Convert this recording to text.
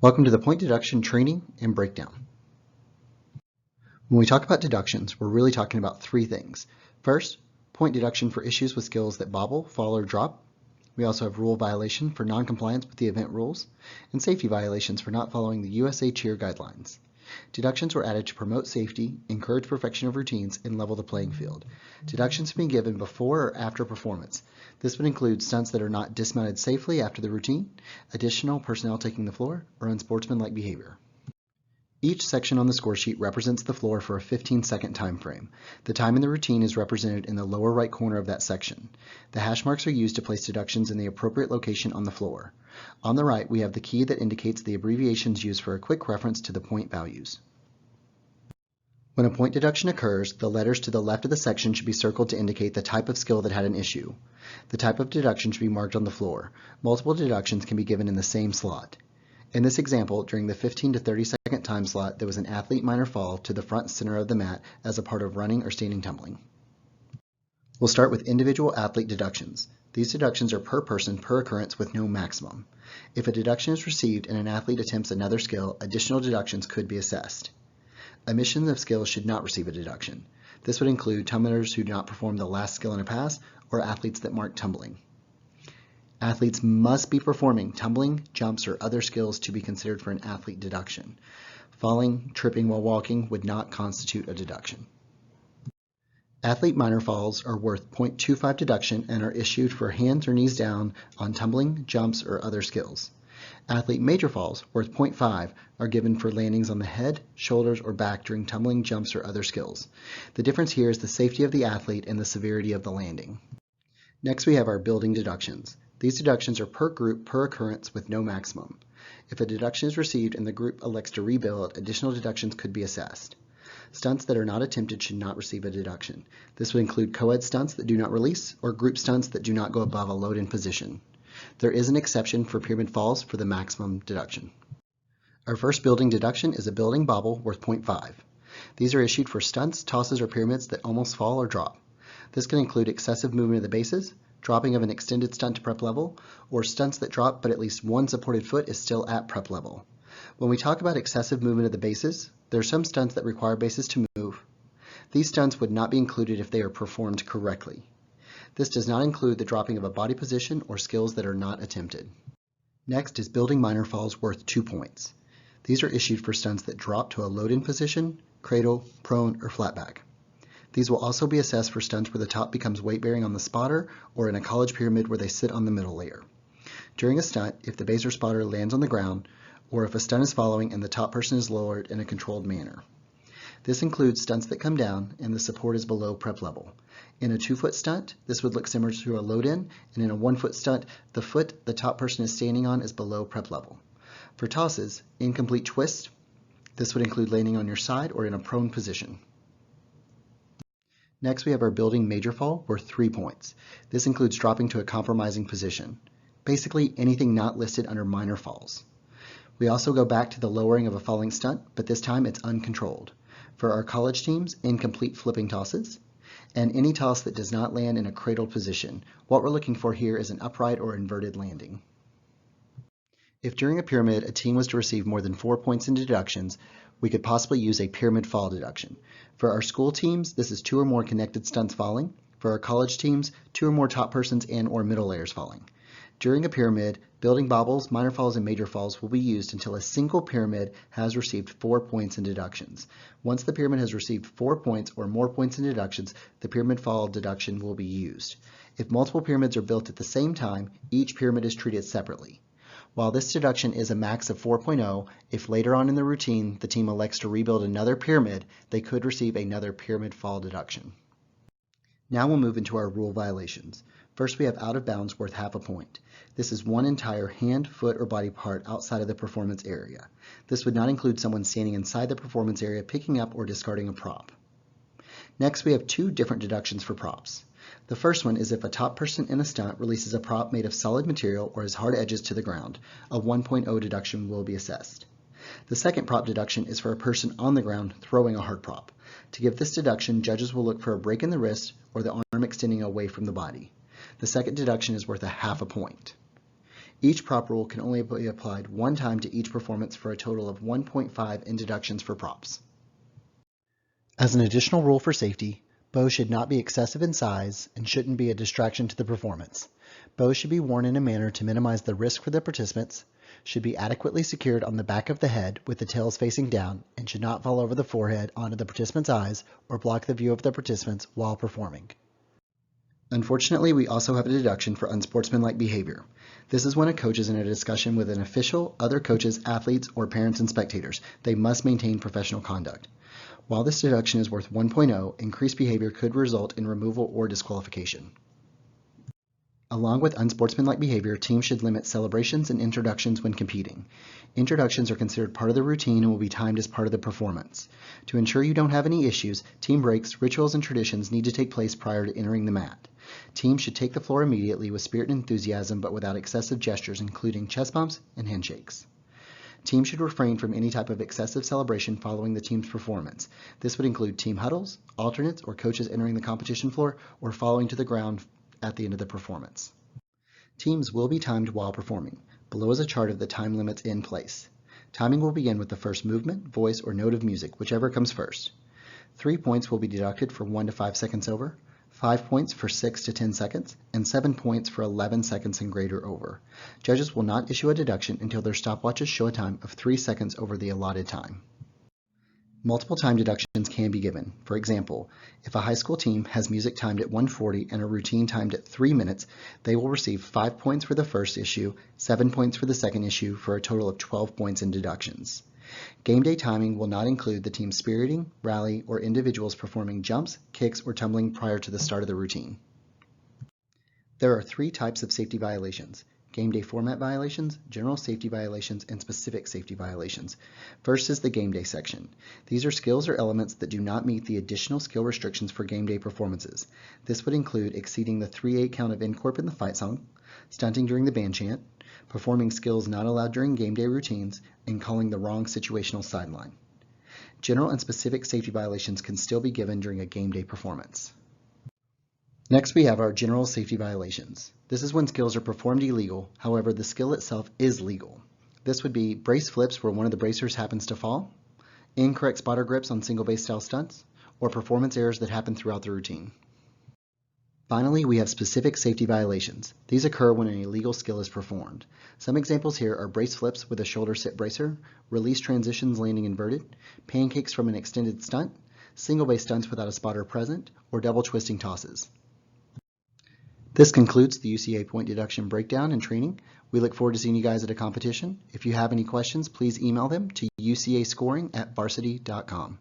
Welcome to the point deduction training and breakdown. When we talk about deductions, we're really talking about three things. First, point deduction for issues with skills that bobble, fall, or drop. We also have rule violation for non-compliance with the event rules, and safety violations for not following the USA Cheer guidelines. Deductions were added to promote safety, encourage perfection of routines, and level the playing field. Deductions have been given before or after performance. This would include stunts that are not dismounted safely after the routine, additional personnel taking the floor, or unsportsmanlike behavior. Each section on the score sheet represents the floor for a 15-second time frame. The time in the routine is represented in the lower right corner of that section. The hash marks are used to place deductions in the appropriate location on the floor. On the right, we have the key that indicates the abbreviations used for a quick reference to the point values. When a point deduction occurs, the letters to the left of the section should be circled to indicate the type of skill that had an issue. The type of deduction should be marked on the floor. Multiple deductions can be given in the same slot. In this example, during the 15 to 30 second time slot, there was an athlete minor fall to the front center of the mat as a part of running or standing tumbling. We'll start with individual athlete deductions. These deductions are per person per occurrence with no maximum. If a deduction is received and an athlete attempts another skill, additional deductions could be assessed. Omissions of skills should not receive a deduction. This would include tumblers who do not perform the last skill in a pass or athletes that mark tumbling. Athletes must be performing tumbling, jumps, or other skills to be considered for an athlete deduction. Falling, tripping while walking would not constitute a deduction. Athlete minor falls are worth 0.25 deduction and are issued for hands or knees down on tumbling, jumps, or other skills. Athlete major falls, worth 0.5, are given for landings on the head, shoulders, or back during tumbling, jumps, or other skills. The difference here is the safety of the athlete and the severity of the landing. Next, we have our building deductions. These deductions are per group per occurrence with no maximum. If a deduction is received and the group elects to rebuild, additional deductions could be assessed. Stunts that are not attempted should not receive a deduction. This would include co-ed stunts that do not release or group stunts that do not go above a load-in position. There is an exception for pyramid falls for the maximum deduction. Our first building deduction is a building bobble worth 0.5. These are issued for stunts, tosses, or pyramids that almost fall or drop. This can include excessive movement of the bases, dropping of an extended stunt to prep level, or stunts that drop but at least one supported foot is still at prep level. When we talk about excessive movement of the bases, there are some stunts that require bases to move. These stunts would not be included if they are performed correctly. This does not include the dropping of a body position or skills that are not attempted. Next is building minor falls worth 2 points. These are issued for stunts that drop to a load-in position, cradle, prone, or flat back. These will also be assessed for stunts where the top becomes weight-bearing on the spotter or in a college pyramid where they sit on the middle layer. During a stunt, if the base or spotter lands on the ground, or if a stunt is following and the top person is lowered in a controlled manner. This includes stunts that come down and the support is below prep level. In a 2-foot stunt, this would look similar to a load-in, and in a 1-foot stunt, the foot the top person is standing on is below prep level. For tosses, incomplete twist, this would include landing on your side or in a prone position. Next, we have our building major fall worth 3 points. This includes dropping to a compromising position. Basically, anything not listed under minor falls. We also go back to the lowering of a falling stunt, but this time it's uncontrolled. For our college teams, incomplete flipping tosses, and any toss that does not land in a cradled position. What we're looking for here is an upright or inverted landing. If during a pyramid a team was to receive more than 4 points in deductions, we could possibly use a pyramid fall deduction. For our school teams, this is 2 or more connected stunts falling. For our college teams, 2 or more top persons and or middle layers falling. During a pyramid, building bobbles, minor falls, and major falls will be used until a single pyramid has received 4 points in deductions. Once the pyramid has received 4 points or more points in deductions, the pyramid fall deduction will be used. If multiple pyramids are built at the same time, each pyramid is treated separately. While this deduction is a max of 4.0, if later on in the routine the team elects to rebuild another pyramid, they could receive another pyramid fall deduction. Now we'll move into our rule violations. First, we have out of bounds worth half a point. This is one entire hand, foot, or body part outside of the performance area. This would not include someone standing inside the performance area picking up or discarding a prop. Next, we have 2 different deductions for props. The first one is if a top person in a stunt releases a prop made of solid material or has hard edges to the ground, a 1.0 deduction will be assessed. The second prop deduction is for a person on the ground throwing a hard prop. To give this deduction, judges will look for a break in the wrist or the arm extending away from the body. The second deduction is worth a half a point. Each prop rule can only be applied one time to each performance for a total of 1.5 in deductions for props. As an additional rule for safety, bows should not be excessive in size and shouldn't be a distraction to the performance. Bows should be worn in a manner to minimize the risk for the participants, should be adequately secured on the back of the head with the tails facing down, and should not fall over the forehead onto the participant's eyes or block the view of the participants while performing. Unfortunately, we also have a deduction for unsportsmanlike behavior. This is when a coach is in a discussion with an official, other coaches, athletes, or parents and spectators. They must maintain professional conduct. While this deduction is worth 1.0, increased behavior could result in removal or disqualification. Along with unsportsmanlike behavior, teams should limit celebrations and introductions when competing. Introductions are considered part of the routine and will be timed as part of the performance. To ensure you don't have any issues, team breaks, rituals, and traditions need to take place prior to entering the mat. Teams should take the floor immediately with spirit and enthusiasm, but without excessive gestures, including chest bumps and handshakes. Teams should refrain from any type of excessive celebration following the team's performance. This would include team huddles, alternates, or coaches entering the competition floor, or falling to the ground at the end of the performance. Teams will be timed while performing. Below is a chart of the time limits in place. Timing will begin with the first movement, voice, or note of music, whichever comes first. 3 points will be deducted for 1 to 5 seconds over, 5 points for 6 to 10 seconds, and 7 points for 11 seconds and greater over. Judges will not issue a deduction until their stopwatches show a time of 3 seconds over the allotted time. Multiple time deductions can be given. For example, if a high school team has music timed at 1:40 and a routine timed at 3 minutes, they will receive 5 points for the first issue, 7 points for the second issue, for a total of 12 points in deductions. Game day timing will not include the team's spiriting, rally, or individuals performing jumps, kicks, or tumbling prior to the start of the routine. There are 3 types of safety violations: game day format violations, general safety violations, and specific safety violations. First is the game day section. These are skills or elements that do not meet the additional skill restrictions for game day performances. This would include exceeding the 3/8 count of incorp in the fight song, stunting during the band chant, performing skills not allowed during game day routines, and calling the wrong situational sideline. General and specific safety violations can still be given during a game day performance. Next, we have our general safety violations. This is when skills are performed illegal, however, the skill itself is legal. This would be brace flips where one of the bracers happens to fall, incorrect spotter grips on single base style stunts, or performance errors that happen throughout the routine. Finally, we have specific safety violations. These occur when an illegal skill is performed. Some examples here are brace flips with a shoulder sit bracer, release transitions landing inverted, pancakes from an extended stunt, single base stunts without a spotter present, or double twisting tosses. This concludes the UCA point deduction breakdown and training. We look forward to seeing you guys at a competition. If you have any questions, please email them to ucascoring@varsity.com.